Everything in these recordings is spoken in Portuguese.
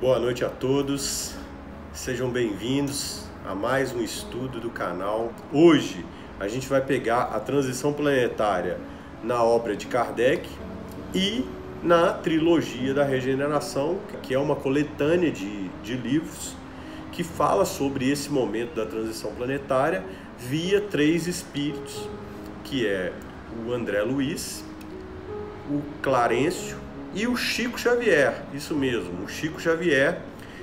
Boa noite a todos, sejam bem-vindos a mais um estudo do canal. Hoje a gente vai pegar a transição planetária na obra de Kardec e na trilogia da regeneração, que é uma coletânea de livros que fala sobre esse momento da transição planetária via três espíritos, que é o André Luiz, o Clarencio e o Chico Xavier. Isso mesmo, o Chico Xavier,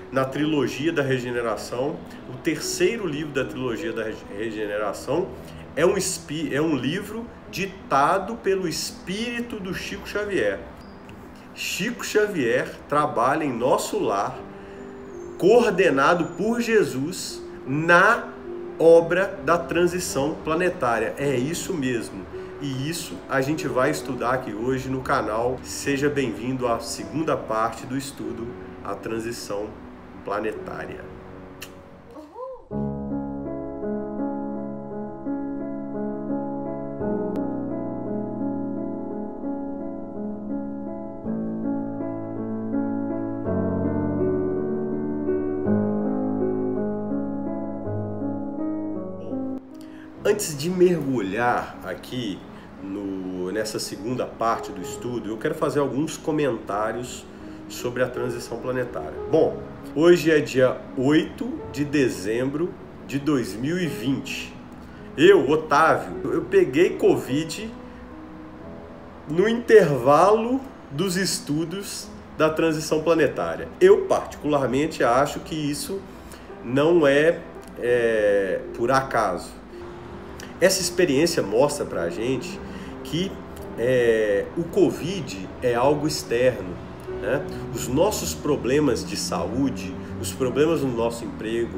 na trilogia da regeneração. O terceiro livro da trilogia da regeneração é um livro ditado pelo espírito do Chico Xavier. Chico Xavier trabalha em nosso lar, coordenado por Jesus na obra da transição planetária. É isso mesmo. E isso a gente vai estudar aqui hoje no canal. Seja bem-vindo à segunda parte do estudo, a transição planetária. Antes de mergulhar aqui nessa segunda parte do estudo, eu quero fazer alguns comentários sobre a transição planetária. Bom, hoje é dia 8 de dezembro de 2020. Eu, Otávio, eu peguei Covid no intervalo dos estudos da transição planetária. Eu, particularmente, acho que isso não é por acaso. Essa experiência mostra pra gente que o Covid é algo externo, né? Os nossos problemas de saúde, os problemas no nosso emprego,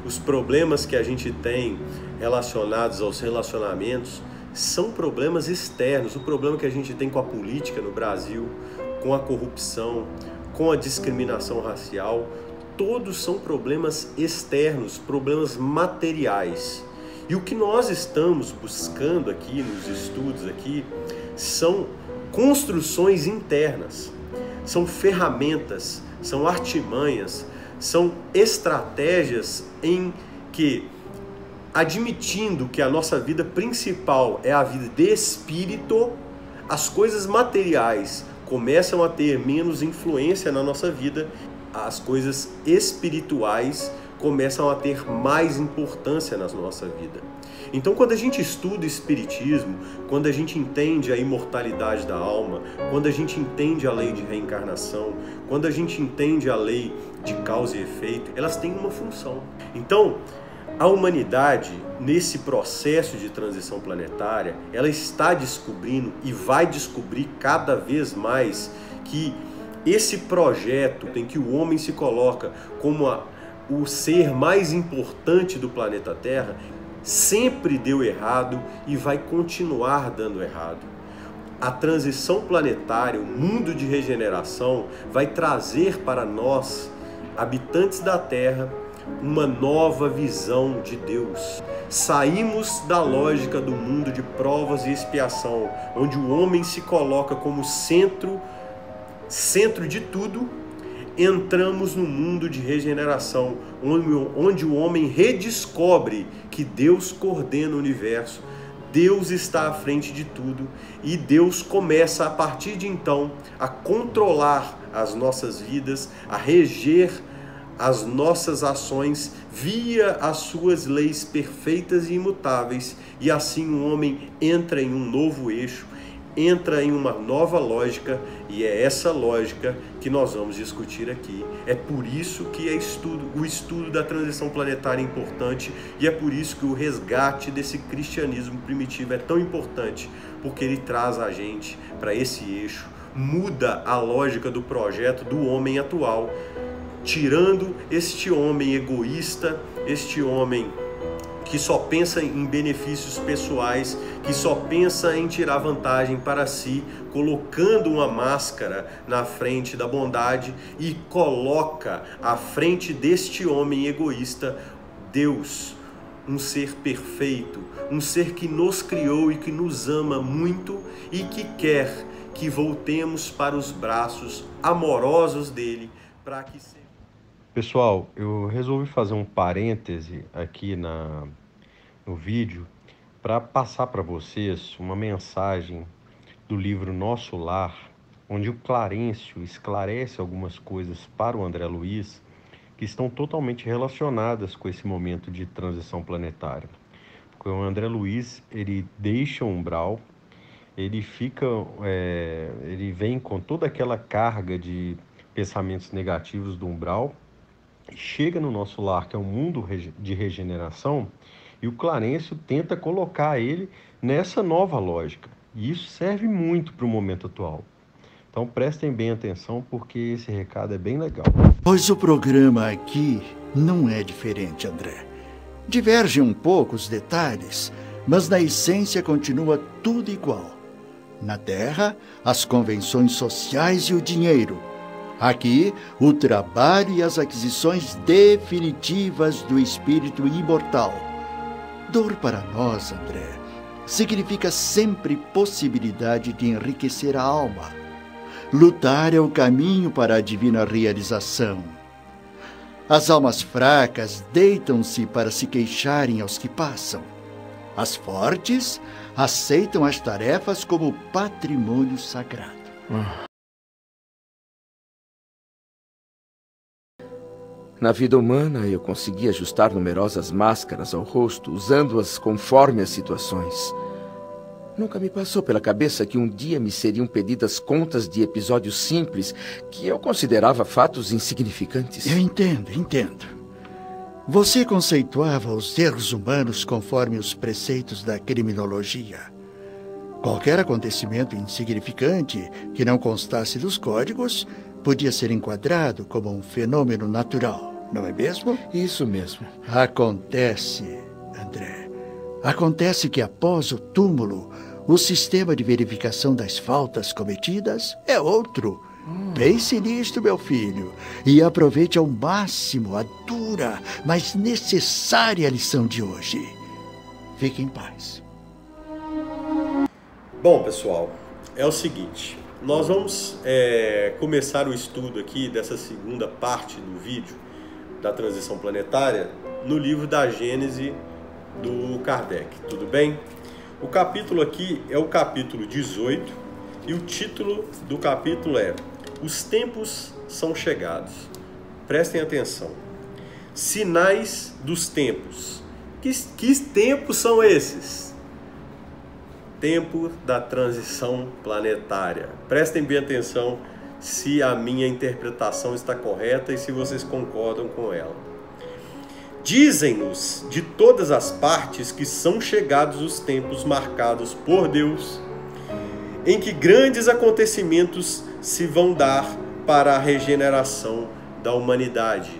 os problemas que a gente tem relacionados aos relacionamentos, são problemas externos. O problema que a gente tem com a política no Brasil, com a corrupção, com a discriminação racial, todos são problemas externos, problemas materiais. E o que nós estamos buscando aqui nos estudos aqui são construções internas, são ferramentas, são artimanhas, são estratégias em que, admitindo que a nossa vida principal é a vida de espírito, as coisas materiais começam a ter menos influência na nossa vida, as coisas espirituais começam a ter mais importância na nossa vida. Então, quando a gente estuda o espiritismo, quando a gente entende a imortalidade da alma, quando a gente entende a lei de reencarnação, quando a gente entende a lei de causa e efeito, elas têm uma função. Então, a humanidade, nesse processo de transição planetária, ela está descobrindo e vai descobrir cada vez mais que esse projeto em que o homem se coloca como o ser mais importante do planeta Terra sempre deu errado e vai continuar dando errado. A transição planetária, o mundo de regeneração, vai trazer para nós, habitantes da Terra, uma nova visão de Deus. Saímos da lógica do mundo de provas e expiação, onde o homem se coloca como centro de tudo. Entramos no mundo de regeneração, onde o homem redescobre que Deus coordena o universo, Deus está à frente de tudo e Deus começa a partir de então a controlar as nossas vidas, a reger as nossas ações via as suas leis perfeitas e imutáveis, e assim o homem entra em um novo eixo, entra em uma nova lógica, e é essa lógica que nós vamos discutir aqui. É por isso que o estudo da transição planetária é importante, e é por isso que o resgate desse cristianismo primitivo é tão importante, porque ele traz a gente para esse eixo, muda a lógica do projeto do homem atual, tirando este homem egoísta, este homem que só pensa em benefícios pessoais, que só pensa em tirar vantagem para si, colocando uma máscara na frente da bondade, e coloca à frente deste homem egoísta Deus, um ser perfeito, um ser que nos criou e que nos ama muito e que quer que voltemos para os braços amorosos dele, para que Pessoal, eu resolvi fazer um parêntese aqui no vídeo para passar para vocês uma mensagem do livro Nosso Lar, onde o Clarencio esclarece algumas coisas para o André Luiz que estão totalmente relacionadas com esse momento de transição planetária. Porque o André Luiz, ele deixa o umbral, ele vem com toda aquela carga de pensamentos negativos do umbral, chega no nosso lar, que é um mundo de regeneração, e o Clarencio tenta colocar ele nessa nova lógica. E isso serve muito para o momento atual. Então prestem bem atenção, porque esse recado é bem legal. Pois o programa aqui não é diferente, André. Divergem um pouco os detalhes, mas na essência continua tudo igual. Na Terra, as convenções sociais e o dinheiro. Aqui, o trabalho e as aquisições definitivas do espírito imortal. Dor para nós, André, significa sempre possibilidade de enriquecer a alma. Lutar é o caminho para a divina realização. As almas fracas deitam-se para se queixarem aos que passam. As fortes aceitam as tarefas como patrimônio sagrado. Na vida humana, eu consegui ajustar numerosas máscaras ao rosto, usando-as conforme as situações. Nunca me passou pela cabeça que um dia me seriam pedidas contas de episódios simples que eu considerava fatos insignificantes. Eu entendo. Você conceituava os erros humanos conforme os preceitos da criminologia. Qualquer acontecimento insignificante que não constasse dos códigos podia ser enquadrado como um fenômeno natural, não é mesmo? Isso mesmo. Acontece, André. Acontece que após o túmulo, o sistema de verificação das faltas cometidas é outro. Pense nisto, meu filho, e aproveite ao máximo a dura, mas necessária lição de hoje. Fique em paz. Bom, pessoal, é o seguinte. Nós vamos começar o estudo aqui dessa segunda parte do vídeo da transição planetária no livro da Gênese do Kardec, tudo bem? O capítulo aqui é o capítulo 18 e o título do capítulo é Os Tempos São Chegados. Prestem atenção. Sinais dos tempos. Que tempos são esses? Tempo da transição planetária. Prestem bem atenção se a minha interpretação está correta e se vocês concordam com ela. Dizem-nos de todas as partes que são chegados os tempos marcados por Deus, em que grandes acontecimentos se vão dar para a regeneração da humanidade.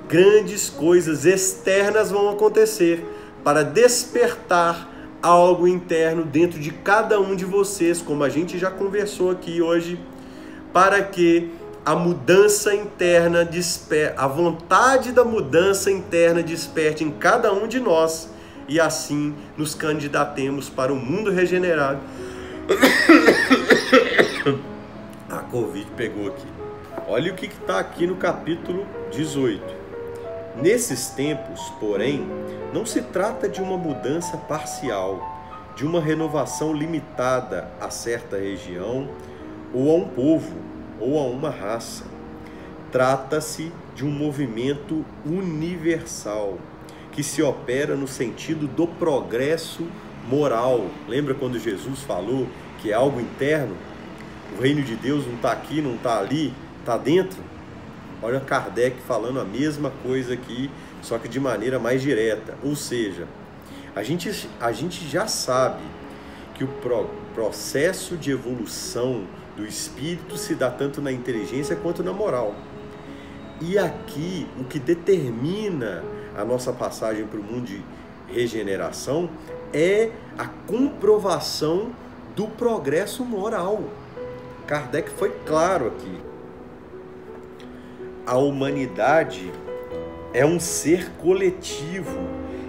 Grandes coisas externas vão acontecer para despertar algo interno dentro de cada um de vocês, como a gente já conversou aqui hoje, para que a mudança interna a vontade da mudança interna desperte em cada um de nós e assim nos candidatemos para um mundo regenerado. A Covid pegou aqui. Olha o que está aqui no capítulo 18. Nesses tempos, porém, não se trata de uma mudança parcial, de uma renovação limitada a certa região ou a um povo ou a uma raça. Trata-se de um movimento universal que se opera no sentido do progresso moral. Lembra quando Jesus falou que é algo interno? O reino de Deus não está aqui, não está ali, está dentro? Olha Kardec falando a mesma coisa aqui, só que de maneira mais direta. Ou seja, a gente já sabe que o processo de evolução do espírito se dá tanto na inteligência quanto na moral. E aqui, o que determina a nossa passagem para o mundo de regeneração é a comprovação do progresso moral. Kardec foi claro aqui. A humanidade é um ser coletivo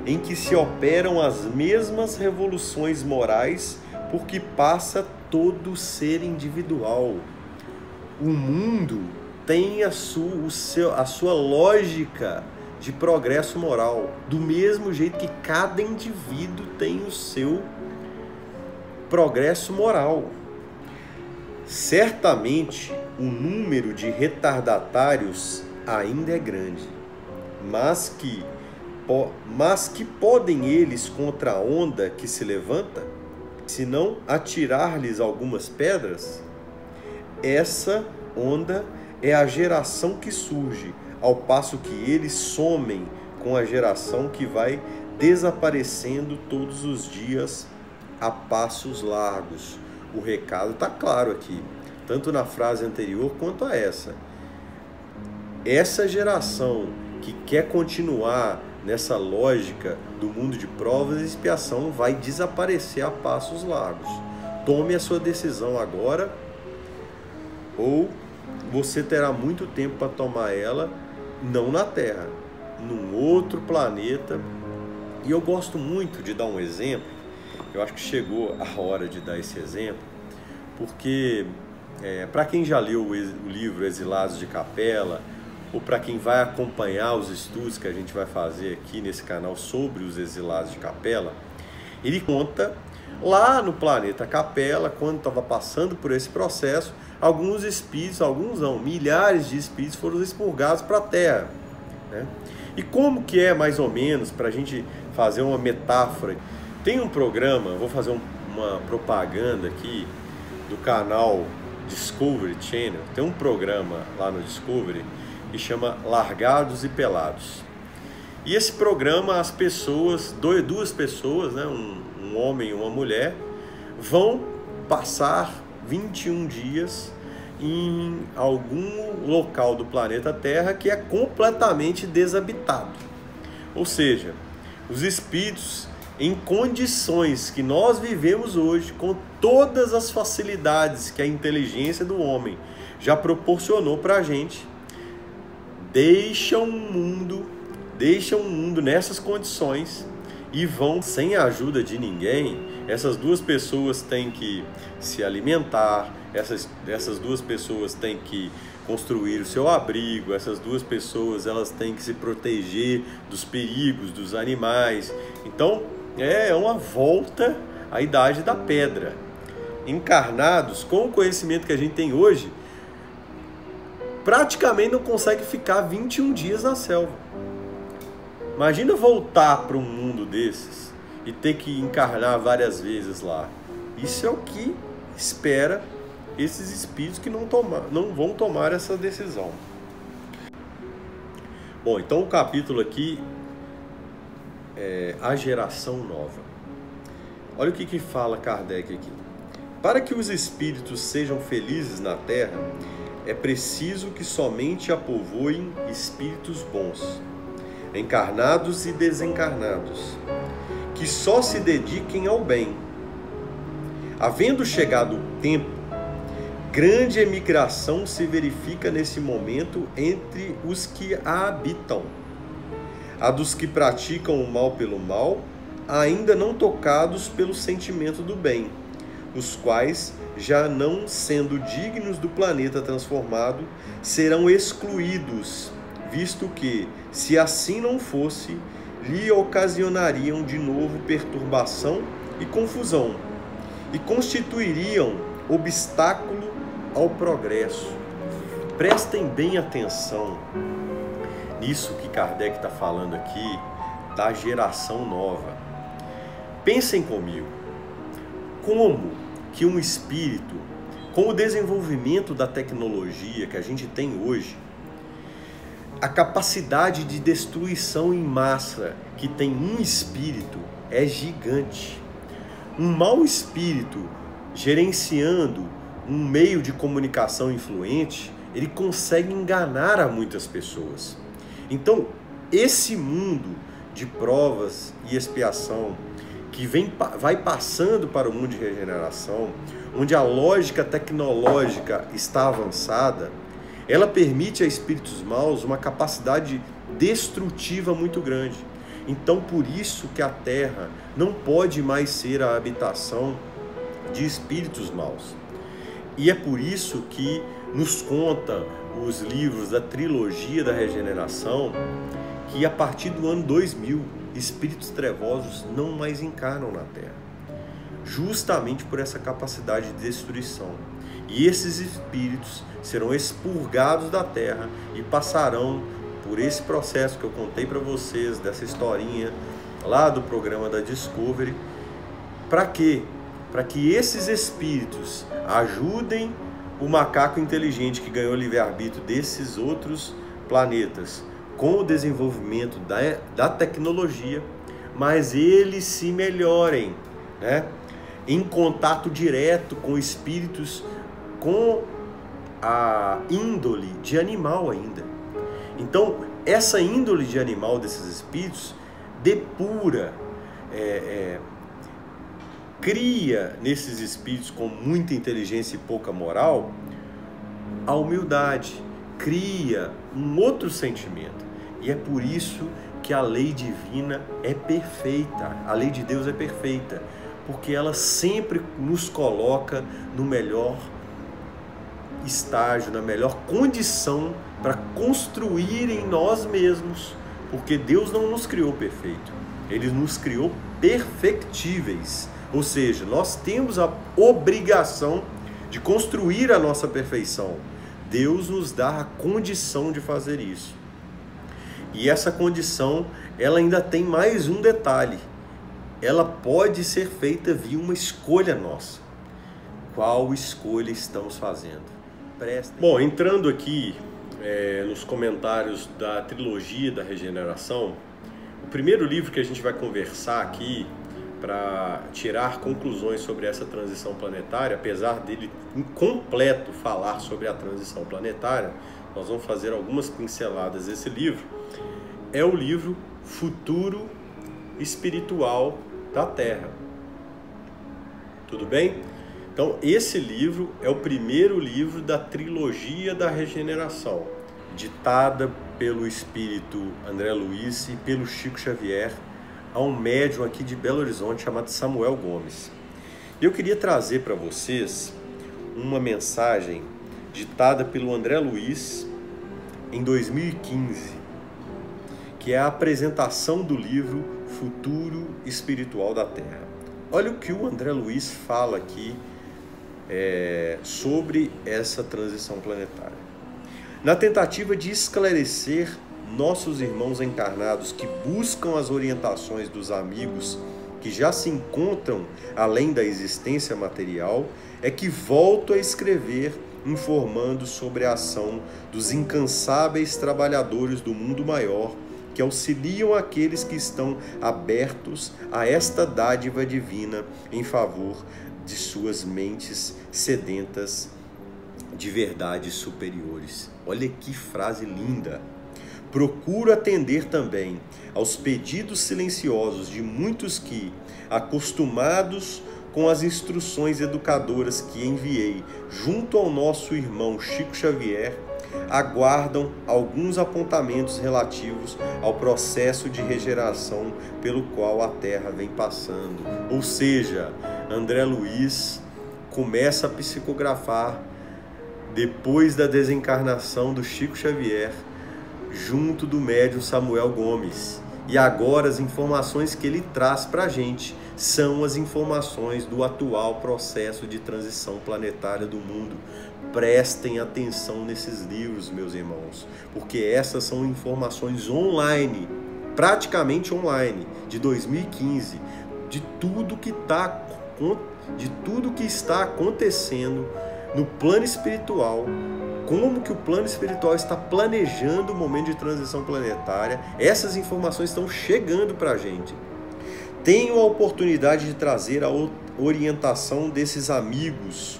em que se operam as mesmas revoluções morais por que passa todo ser individual. O mundo tem a sua lógica de progresso moral, do mesmo jeito que cada indivíduo tem o seu progresso moral. Certamente o número de retardatários ainda é grande, mas que podem eles contra a onda que se levanta, se não atirar-lhes algumas pedras? Essa onda é a geração que surge, ao passo que eles somem com a geração que vai desaparecendo todos os dias a passos largos. O recado está claro aqui, tanto na frase anterior quanto a essa. Essa geração que quer continuar nessa lógica do mundo de provas e expiação vai desaparecer a passos largos. Tome a sua decisão agora, ou você terá muito tempo para tomar ela, não na Terra, num outro planeta. E eu gosto muito de dar um exemplo, eu acho que chegou a hora de dar esse exemplo, porque para quem já leu o livro Exilados de Capela, ou para quem vai acompanhar os estudos que a gente vai fazer aqui nesse canal sobre os exilados de Capela, ele conta lá no planeta Capela, quando estava passando por esse processo, alguns espíritos, alguns não, milhares de espíritos foram expurgados para a Terra, né? E como que é mais ou menos, para a gente fazer uma metáfora, tem um programa, vou fazer uma propaganda aqui do canal Discovery Channel, tem um programa lá no Discovery que chama Largados e Pelados. E esse programa, as pessoas, duas pessoas, né, um homem e uma mulher, vão passar 21 dias em algum local do planeta Terra que é completamente desabitado. Ou seja, os espíritos em condições que nós vivemos hoje, com todas as facilidades que a inteligência do homem já proporcionou para a gente, deixam o mundo nessas condições e vão sem a ajuda de ninguém. Essas duas pessoas têm que se alimentar, essas duas pessoas têm que construir o seu abrigo, essas duas pessoas elas têm que se proteger dos perigos dos animais. Então é uma volta à Idade da Pedra. Encarnados, com o conhecimento que a gente tem hoje, praticamente não consegue ficar 21 dias na selva. Imagina voltar para um mundo desses e ter que encarnar várias vezes lá. Isso é o que espera esses espíritos que não vão tomar essa decisão. Bom, então o capítulo aqui é a geração nova. Olha o que fala Kardec aqui. Para que os espíritos sejam felizes na Terra, é preciso que somente a povoem espíritos bons, encarnados e desencarnados, que só se dediquem ao bem. Havendo chegado o tempo, grande emigração se verifica nesse momento entre os que a habitam, a dos que praticam o mal pelo mal, ainda não tocados pelo sentimento do bem, os quais, já não sendo dignos do planeta transformado, serão excluídos, visto que, se assim não fosse, lhe ocasionariam de novo perturbação e confusão, e constituiriam obstáculo ao progresso. Prestem bem atenção nisso que Kardec está falando aqui, da geração nova. Pensem comigo, como que um espírito, com o desenvolvimento da tecnologia que a gente tem hoje, a capacidade de destruição em massa que tem um espírito é gigante. Um mau espírito gerenciando um meio de comunicação influente, ele consegue enganar a muitas pessoas. Então, esse mundo de provas e expiação que vai passando para o mundo de regeneração, onde a lógica tecnológica está avançada, ela permite a espíritos maus uma capacidade destrutiva muito grande. Então, por isso que a Terra não pode mais ser a habitação de espíritos maus. E é por isso que nos conta os livros da trilogia da regeneração que a partir do ano 2000, espíritos trevosos não mais encarnam na Terra, justamente por essa capacidade de destruição. E esses espíritos serão expurgados da Terra e passarão por esse processo que eu contei para vocês, dessa historinha lá do programa da Discovery. Para quê? Para que esses espíritos ajudem o macaco inteligente que ganhou livre-arbítrio desses outros planetas com o desenvolvimento da tecnologia, mas eles se melhorem, né? Em contato direto com espíritos com a índole de animal ainda. Então, essa índole de animal desses espíritos depura, cria nesses espíritos com muita inteligência e pouca moral a humildade, cria um outro sentimento. E é por isso que a lei divina é perfeita, a lei de Deus é perfeita, porque ela sempre nos coloca no melhor estágio, na melhor condição para construir em nós mesmos, porque Deus não nos criou perfeito, Ele nos criou perfectíveis, ou seja, nós temos a obrigação de construir a nossa perfeição. Deus nos dá a condição de fazer isso. E essa condição, ela ainda tem mais um detalhe. Ela pode ser feita via uma escolha nossa. Qual escolha estamos fazendo? Bom, entrando aqui nos comentários da trilogia da regeneração, o primeiro livro que a gente vai conversar aqui para tirar conclusões sobre essa transição planetária, apesar dele incompleto falar sobre a transição planetária, nós vamos fazer algumas pinceladas desse livro, é o livro Futuro Espiritual da Terra. Tudo bem? Então, esse livro é o primeiro livro da trilogia da regeneração, ditada pelo espírito André Luiz e pelo Chico Xavier, a um médium aqui de Belo Horizonte chamado Samuel Gomes. Eu queria trazer para vocês uma mensagem ditada pelo André Luiz em 2015, que é a apresentação do livro Futuro Espiritual da Terra. Olha o que o André Luiz fala aqui sobre essa transição planetária. Na tentativa de esclarecer nossos irmãos encarnados que buscam as orientações dos amigos que já se encontram além da existência material, é que volto a escrever informando sobre a ação dos incansáveis trabalhadores do mundo maior que auxiliam aqueles que estão abertos a esta dádiva divina em favor de suas mentes sedentas de verdades superiores. Olha que frase linda! Procuro atender também aos pedidos silenciosos de muitos que, acostumados com as instruções educadoras que enviei junto ao nosso irmão Chico Xavier, aguardam alguns apontamentos relativos ao processo de regeneração pelo qual a Terra vem passando. Ou seja, André Luiz começa a psicografar depois da desencarnação do Chico Xavier, junto do médium Samuel Gomes. E agora as informações que ele traz para a gente são as informações do atual processo de transição planetária do mundo. Prestem atenção nesses livros, meus irmãos, porque essas são informações online, praticamente online, de 2015, de tudo que está acontecendo no plano espiritual, como que o plano espiritual está planejando o momento de transição planetária. Essas informações estão chegando para a gente. Tenho a oportunidade de trazer a orientação desses amigos,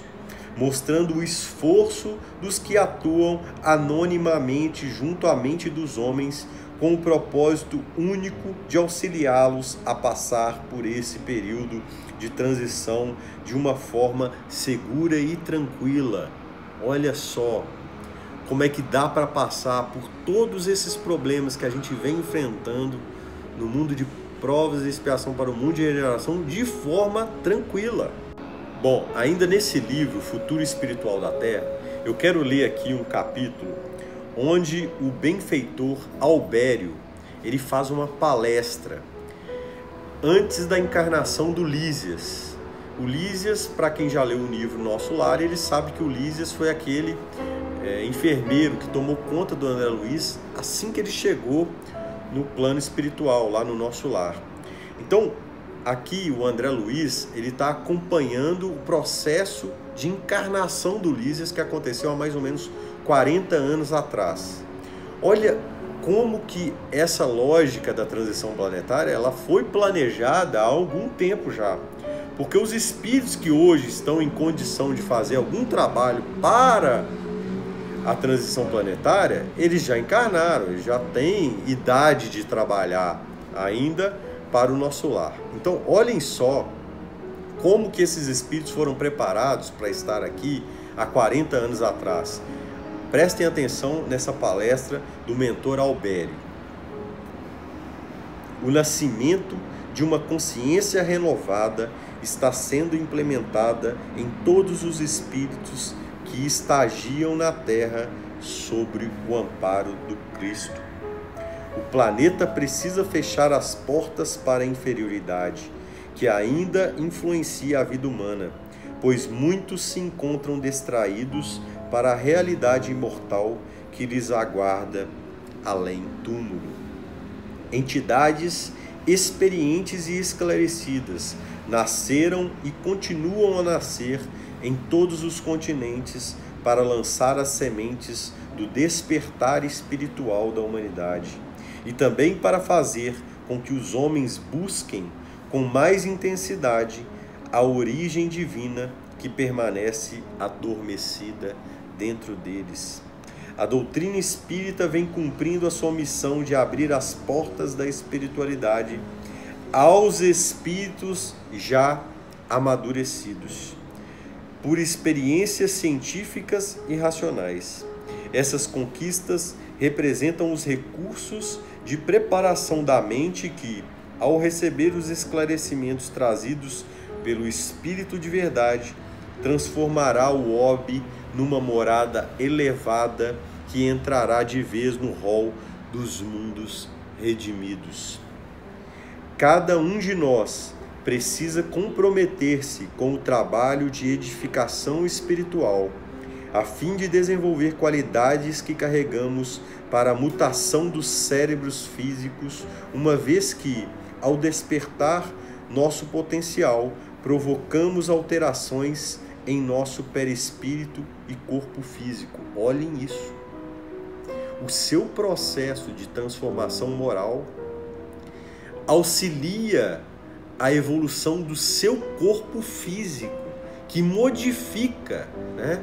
mostrando o esforço dos que atuam anonimamente junto à mente dos homens, com o propósito único de auxiliá-los a passar por esse período de transição de uma forma segura e tranquila. Olha só como é que dá para passar por todos esses problemas que a gente vem enfrentando no mundo de provas e expiação para o mundo de regeneração de forma tranquila. Bom, ainda nesse livro, Futuro Espiritual da Terra, eu quero ler aqui um capítulo onde o benfeitor Albério, ele faz uma palestra antes da encarnação do Lísias. O Lísias, para quem já leu o livro Nosso Lar, ele sabe que o Lísias foi aquele enfermeiro que tomou conta do André Luiz assim que ele chegou no plano espiritual, lá no Nosso Lar. Então, aqui o André Luiz, ele está acompanhando o processo de encarnação do Lísias que aconteceu há mais ou menos 40 anos atrás. Olha como que essa lógica da transição planetária, ela foi planejada há algum tempo já. Porque os espíritos que hoje estão em condição de fazer algum trabalho para a transição planetária, eles já encarnaram, eles já têm idade de trabalhar ainda para o Nosso Lar. Então, olhem só como que esses espíritos foram preparados para estar aqui há 40 anos atrás. Prestem atenção nessa palestra do mentor Albério. O nascimento de uma consciência renovada está sendo implementada em todos os espíritos que estagiam na Terra sobre o amparo do Cristo. O planeta precisa fechar as portas para a inferioridade, que ainda influencia a vida humana, pois muitos se encontram distraídos para a realidade imortal que lhes aguarda além túmulo. Entidades experientes e esclarecidas nasceram e continuam a nascer em todos os continentes para lançar as sementes do despertar espiritual da humanidade e também para fazer com que os homens busquem com mais intensidade a origem divina que permanece adormecida dentro deles. A doutrina espírita vem cumprindo a sua missão de abrir as portas da espiritualidade aos espíritos já amadurecidos, por experiências científicas e racionais. Essas conquistas representam os recursos de preparação da mente que, ao receber os esclarecimentos trazidos pelo Espírito de Verdade, transformará o orbe numa morada elevada que entrará de vez no rol dos mundos redimidos. Cada um de nós precisa comprometer-se com o trabalho de edificação espiritual, a fim de desenvolver qualidades que carregamos para a mutação dos cérebros físicos, uma vez que, ao despertar nosso potencial, provocamos alterações em nosso perispírito e corpo físico. Olhem isso. O seu processo de transformação moral auxilia a evolução do seu corpo físico, que modifica, né?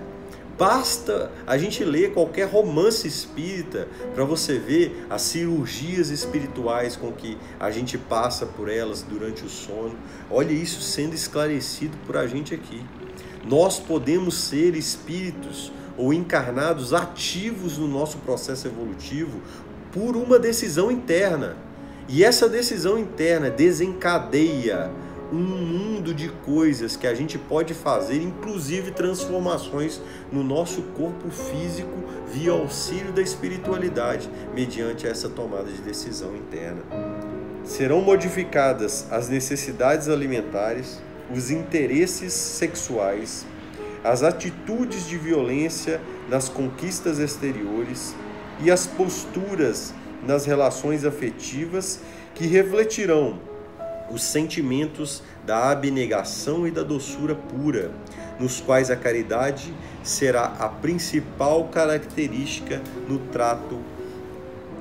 Basta a gente ler qualquer romance espírita para você ver as cirurgias espirituais com que a gente passa por elas durante o sono. Olha isso sendo esclarecido por a gente aqui. Nós podemos ser espíritos ou encarnados ativos no nosso processo evolutivo por uma decisão interna. E essa decisão interna desencadeia um mundo de coisas que a gente pode fazer, inclusive transformações no nosso corpo físico via auxílio da espiritualidade, mediante essa tomada de decisão interna. Serão modificadas as necessidades alimentares, os interesses sexuais, as atitudes de violência nas conquistas exteriores e as posturas nas relações afetivas que refletirão os sentimentos da abnegação e da doçura pura, nos quais a caridade será a principal característica no trato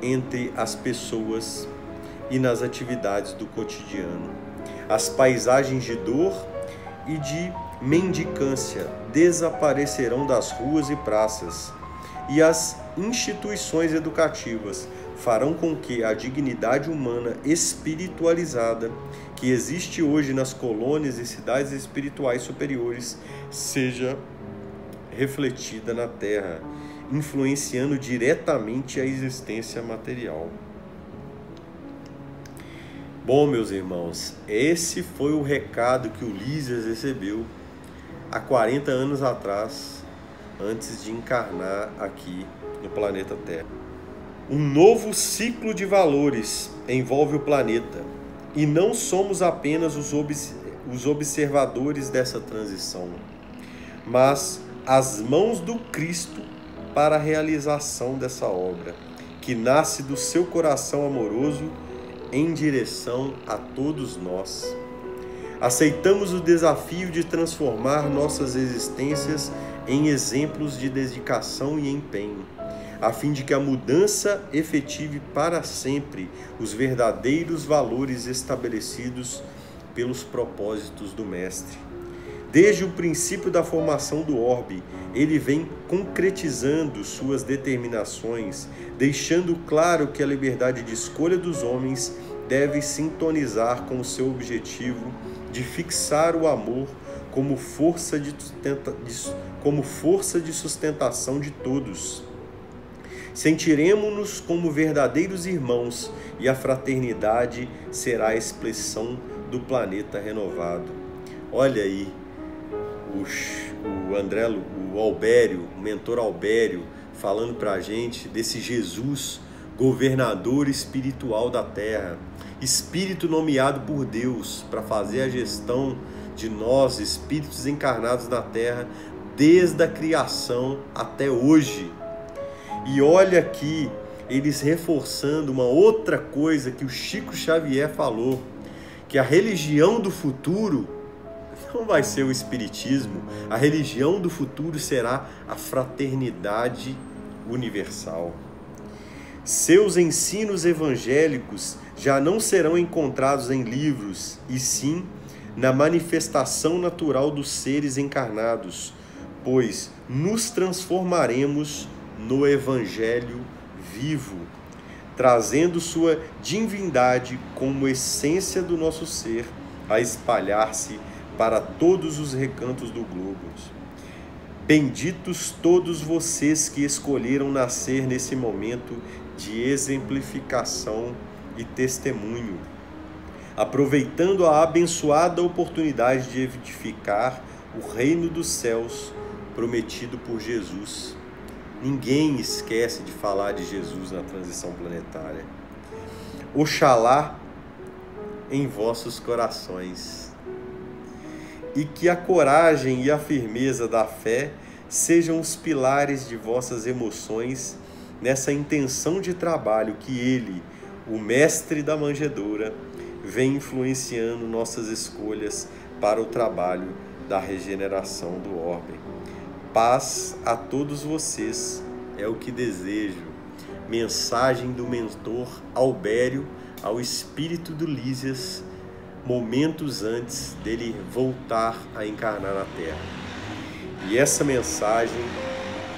entre as pessoas e nas atividades do cotidiano. As paisagens de dor e de mendicância desaparecerão das ruas e praças, e as instituições educativas farão com que a dignidade humana espiritualizada que existe hoje nas colônias e cidades espirituais superiores seja refletida na Terra, influenciando diretamente a existência material. Bom, meus irmãos, esse foi o recado que o Lísias recebeu há 40 anos atrás antes de encarnar aqui no planeta Terra. Um novo ciclo de valores envolve o planeta e não somos apenas os observadores dessa transição, mas as mãos do Cristo para a realização dessa obra, que nasce do seu coração amoroso em direção a todos nós. Aceitamos o desafio de transformar nossas existências em exemplos de dedicação e empenho, a fim de que a mudança efetive para sempre os verdadeiros valores estabelecidos pelos propósitos do Mestre. Desde o princípio da formação do orbe, ele vem concretizando suas determinações, deixando claro que a liberdade de escolha dos homens deve sintonizar com o seu objetivo de fixar o amor como força de sustentação de todos. Sentiremos-nos como verdadeiros irmãos e a fraternidade será a expressão do planeta renovado. Olha aí, o Albério, o mentor Albério, falando para a gente desse Jesus, governador espiritual da Terra, espírito nomeado por Deus para fazer a gestão de nós, espíritos encarnados na Terra, desde a criação até hoje. E olha aqui, eles reforçando uma outra coisa que o Chico Xavier falou, que a religião do futuro não vai ser o espiritismo, a religião do futuro será a fraternidade universal. Seus ensinos evangélicos já não serão encontrados em livros, e sim na manifestação natural dos seres encarnados, pois nos transformaremos no Evangelho vivo, trazendo sua divindade como essência do nosso ser a espalhar-se para todos os recantos do globo. Benditos todos vocês que escolheram nascer nesse momento de exemplificação e testemunho, aproveitando a abençoada oportunidade de edificar o reino dos céus prometido por Jesus. Ninguém esquece de falar de Jesus na transição planetária. Oxalá em vossos corações. E que a coragem e a firmeza da fé sejam os pilares de vossas emoções nessa intenção de trabalho que ele, o mestre da manjedoura, vem influenciando nossas escolhas para o trabalho da regeneração do orbe. Paz a todos vocês, é o que desejo. Mensagem do mentor Albério ao espírito do Lísias, momentos antes dele voltar a encarnar na Terra. E essa mensagem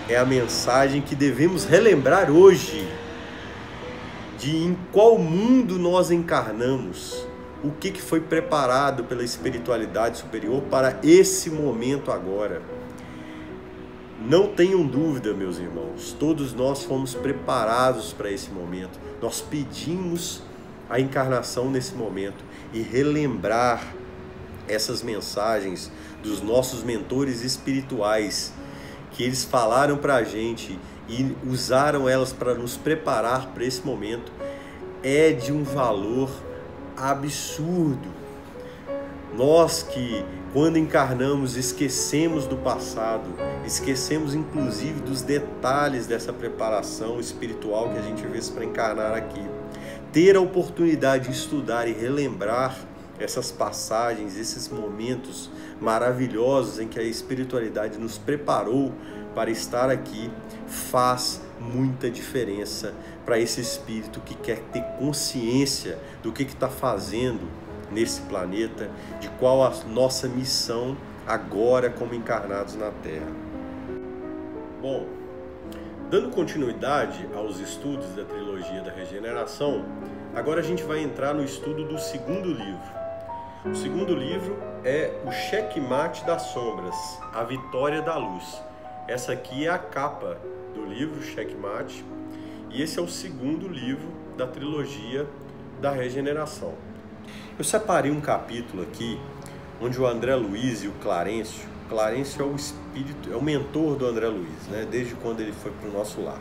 é a mensagem que devemos relembrar hoje, de em qual mundo nós encarnamos, o que foi preparado pela espiritualidade superior para esse momento agora. Não tenham dúvida, meus irmãos, todos nós fomos preparados para esse momento. Nós pedimos a encarnação nesse momento e relembrar essas mensagens dos nossos mentores espirituais, que eles falaram para a gente e usaram elas para nos preparar para esse momento, é de um valor absurdo. Nós que, quando encarnamos, esquecemos do passado, esquecemos inclusive dos detalhes dessa preparação espiritual que a gente fez para encarnar aqui. Ter a oportunidade de estudar e relembrar essas passagens, esses momentos maravilhosos em que a espiritualidade nos preparou para estar aqui, faz muita diferença para esse espírito que quer ter consciência do que está fazendo nesse planeta, de qual a nossa missão agora como encarnados na Terra. Bom, dando continuidade aos estudos da trilogia da regeneração, agora a gente vai entrar no estudo do segundo livro. O segundo livro é o Checkmate das Sombras, a Vitória da Luz. Essa aqui é a capa do livro Checkmate, e esse é o segundo livro da trilogia da regeneração. Eu separei um capítulo aqui onde o André Luiz e o Clarencio é o espírito, é o mentor do André Luiz, né? Desde quando ele foi para o nosso lar.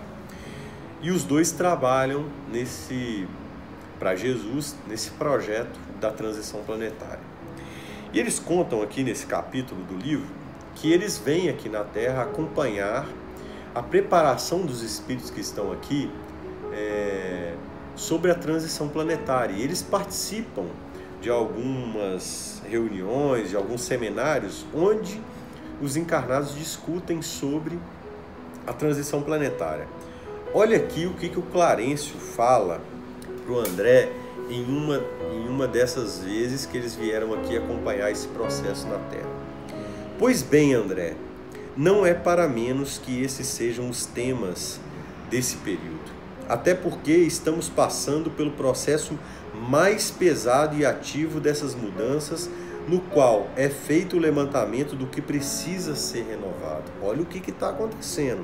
E os dois trabalham para Jesus, nesse projeto da transição planetária. E eles contam aqui nesse capítulo do livro que eles vêm aqui na Terra acompanhar a preparação dos espíritos que estão aqui sobre a transição planetária. E eles participam de algumas reuniões, de alguns seminários, onde os encarnados discutem sobre a transição planetária. Olha aqui o que o Clarencio fala para o André em uma dessas vezes que eles vieram aqui acompanhar esse processo na Terra. Pois bem, André, não é para menos que esses sejam os temas desse período. Até porque estamos passando pelo processo mais pesado e ativo dessas mudanças, no qual é feito o levantamento do que precisa ser renovado. Olha o que está acontecendo.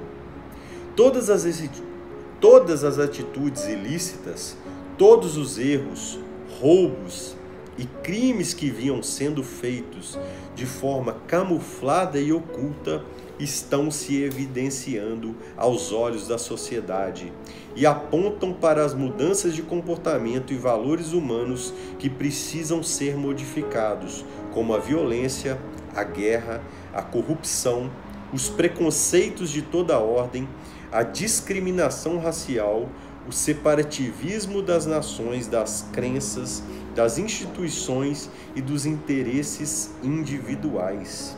Todas as atitudes ilícitas, todos os erros, roubos e crimes que vinham sendo feitos de forma camuflada e oculta estão se evidenciando aos olhos da sociedade e apontam para as mudanças de comportamento e valores humanos que precisam ser modificados, como a violência, a guerra, a corrupção, os preconceitos de toda ordem, a discriminação racial, o separativismo das nações, das crenças, das instituições e dos interesses individuais.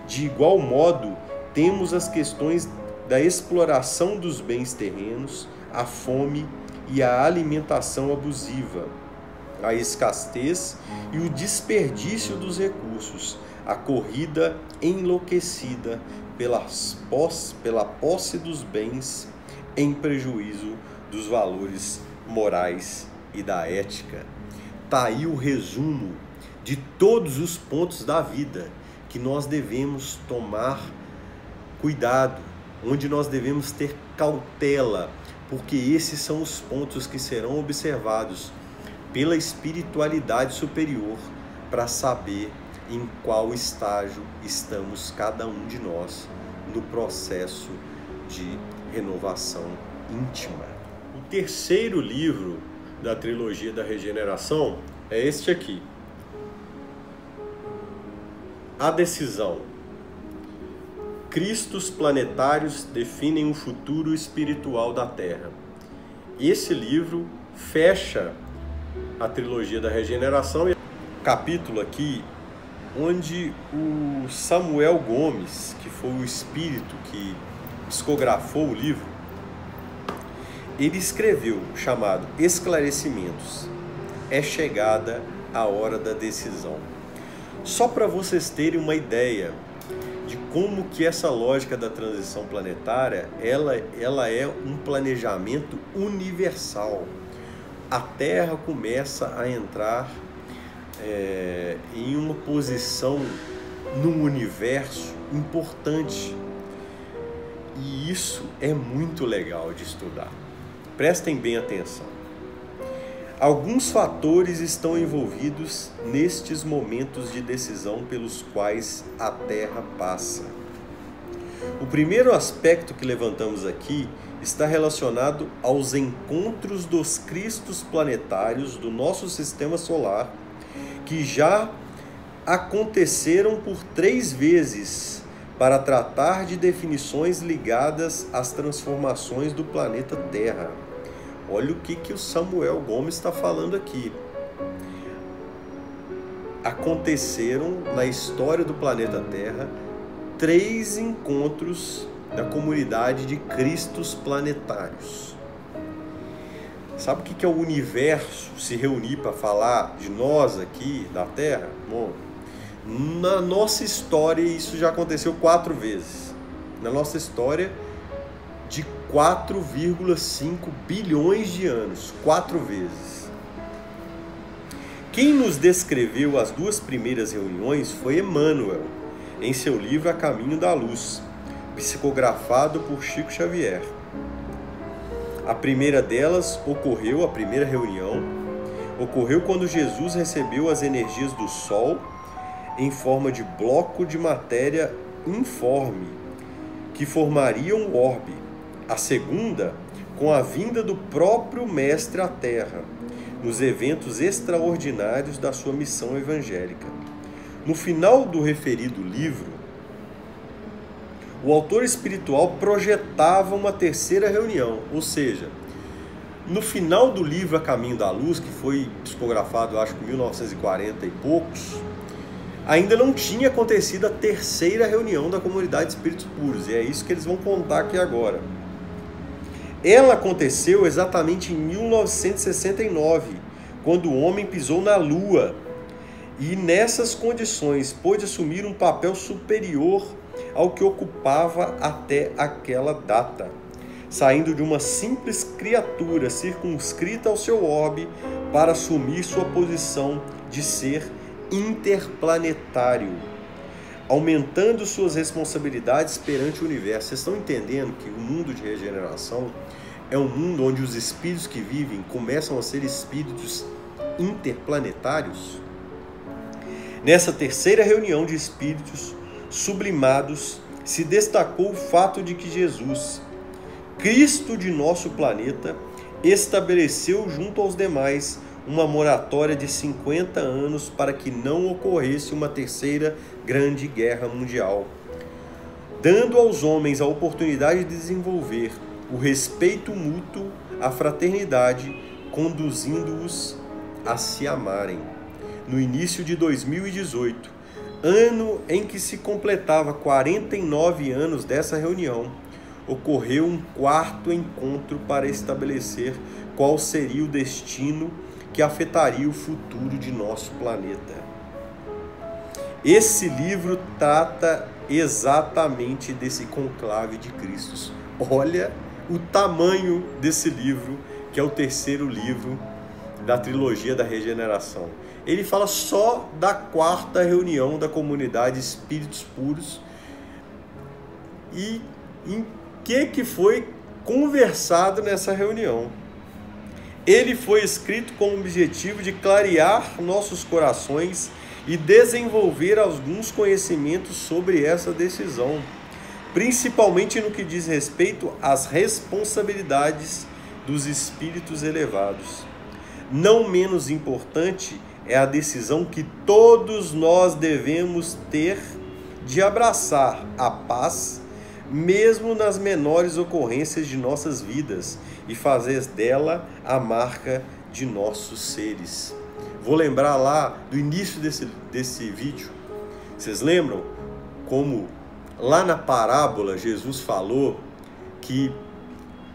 De igual modo, temos as questões da exploração dos bens terrenos, a fome e a alimentação abusiva, a escassez e o desperdício dos recursos, a corrida enlouquecida pela posse dos bens em prejuízo dos valores morais e da ética. Está aí o resumo de todos os pontos da vida que nós devemos tomar cuidado, onde nós devemos ter cautela, porque esses são os pontos que serão observados pela espiritualidade superior para saber em qual estágio estamos cada um de nós no processo de renovação íntima. O terceiro livro da trilogia da regeneração é este aqui, A Decisão. Cristos planetários definem o futuro espiritual da Terra. Esse livro fecha a trilogia da regeneração. Capítulo aqui onde o Samuel Gomes, que foi o espírito que psicografou o livro, ele escreveu, chamado Esclarecimentos. É chegada a hora da decisão. Só para vocês terem uma ideia de como que essa lógica da transição planetária, ela é um planejamento universal. A Terra começa a entrar em uma posição no universo importante. E isso é muito legal de estudar. Prestem bem atenção. Alguns fatores estão envolvidos nestes momentos de decisão pelos quais a Terra passa. O primeiro aspecto que levantamos aqui está relacionado aos encontros dos cristos planetários do nosso sistema solar, que já aconteceram por 3 vezes para tratar de definições ligadas às transformações do planeta Terra. Olha o que o Samuel Gomes está falando aqui. Aconteceram na história do planeta Terra 3 encontros da comunidade de cristos planetários. Sabe o que é o universo se reunir para falar de nós aqui, da Terra? Bom, na nossa história isso já aconteceu 4 vezes. Na nossa história de 4,5 bilhões de anos, 4 vezes. Quem nos descreveu as 2 primeiras reuniões foi Emmanuel, em seu livro A Caminho da Luz, psicografado por Chico Xavier. A primeira delas ocorreu, a primeira reunião, ocorreu quando Jesus recebeu as energias do Sol em forma de bloco de matéria informe, que formaria um orbe. A segunda, com a vinda do próprio Mestre à Terra, nos eventos extraordinários da sua missão evangélica. No final do referido livro, o autor espiritual projetava uma terceira reunião, ou seja, no final do livro A Caminho da Luz, que foi psicografado, acho que em 1940 e poucos, ainda não tinha acontecido a terceira reunião da comunidade de espíritos puros, e é isso que eles vão contar aqui agora. Ela aconteceu exatamente em 1969, quando o homem pisou na Lua, e nessas condições pôde assumir um papel superior ao que ocupava até aquela data, saindo de uma simples criatura circunscrita ao seu orbe para assumir sua posição de ser interplanetário, aumentando suas responsabilidades perante o universo. Vocês estão entendendo que o mundo de regeneração é um mundo onde os espíritos que vivem começam a ser espíritos interplanetários? Nessa terceira reunião de espíritos sublimados, se destacou o fato de que Jesus, Cristo de nosso planeta, estabeleceu junto aos demais uma moratória de 50 anos para que não ocorresse uma terceira grande guerra mundial, dando aos homens a oportunidade de desenvolver o respeito mútuo, a fraternidade, conduzindo-os a se amarem. No início de 2018, ano em que se completava 49 anos dessa reunião, ocorreu um quarto encontro para estabelecer qual seria o destino que afetaria o futuro de nosso planeta. Esse livro trata exatamente desse conclave de Cristos. Olha o tamanho desse livro, que é o terceiro livro da trilogia da regeneração. Ele fala só da quarta reunião da comunidade Espíritos Puros e em que foi conversado nessa reunião. Ele foi escrito com o objetivo de clarear nossos corações e desenvolver alguns conhecimentos sobre essa decisão, principalmente no que diz respeito às responsabilidades dos espíritos elevados. Não menos importante é a decisão que todos nós devemos ter de abraçar a paz, mesmo nas menores ocorrências de nossas vidas, e fazer dela a marca de nossos seres. Vou lembrar lá do início desse vídeo. Vocês lembram como lá na parábola Jesus falou que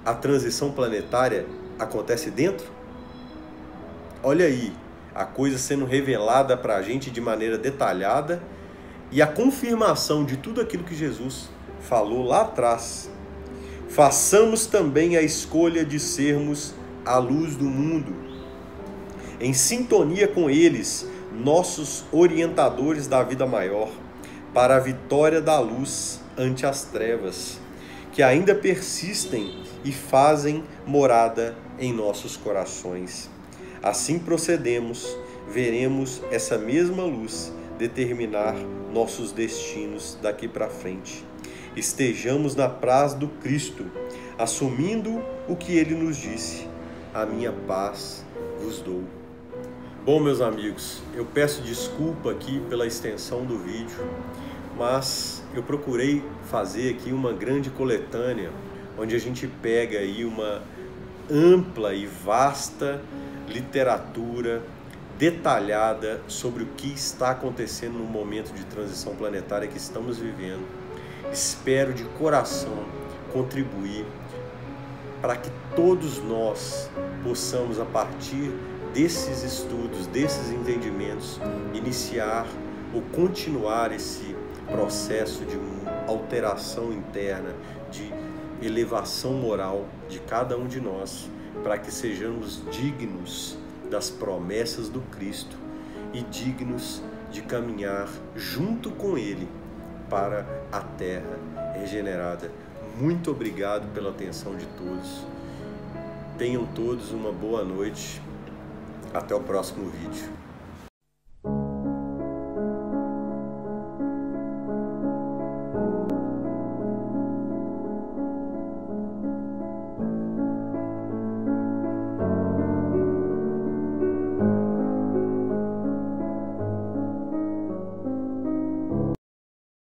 a transição planetária acontece dentro? Olha aí, a coisa sendo revelada para a gente de maneira detalhada e a confirmação de tudo aquilo que Jesus falou lá atrás. Façamos também a escolha de sermos a luz do mundo, em sintonia com eles, nossos orientadores da vida maior, para a vitória da luz ante as trevas, que ainda persistem e fazem morada em nossos corações. Assim procedemos, veremos essa mesma luz determinar nossos destinos daqui para frente. Estejamos na paz do Cristo, assumindo o que Ele nos disse: a minha paz vos dou. Bom, meus amigos, eu peço desculpa aqui pela extensão do vídeo, mas eu procurei fazer aqui uma grande coletânea, onde a gente pega aí uma ampla e vasta literatura detalhada sobre o que está acontecendo no momento de transição planetária que estamos vivendo. Espero de coração contribuir para que todos nós possamos, a partir desses estudos, desses entendimentos, iniciar ou continuar esse processo de alteração interna, de elevação moral de cada um de nós, para que sejamos dignos das promessas do Cristo e dignos de caminhar junto com Ele para a terra regenerada. Muito obrigado pela atenção de todos. Tenham todos uma boa noite. Até o próximo vídeo.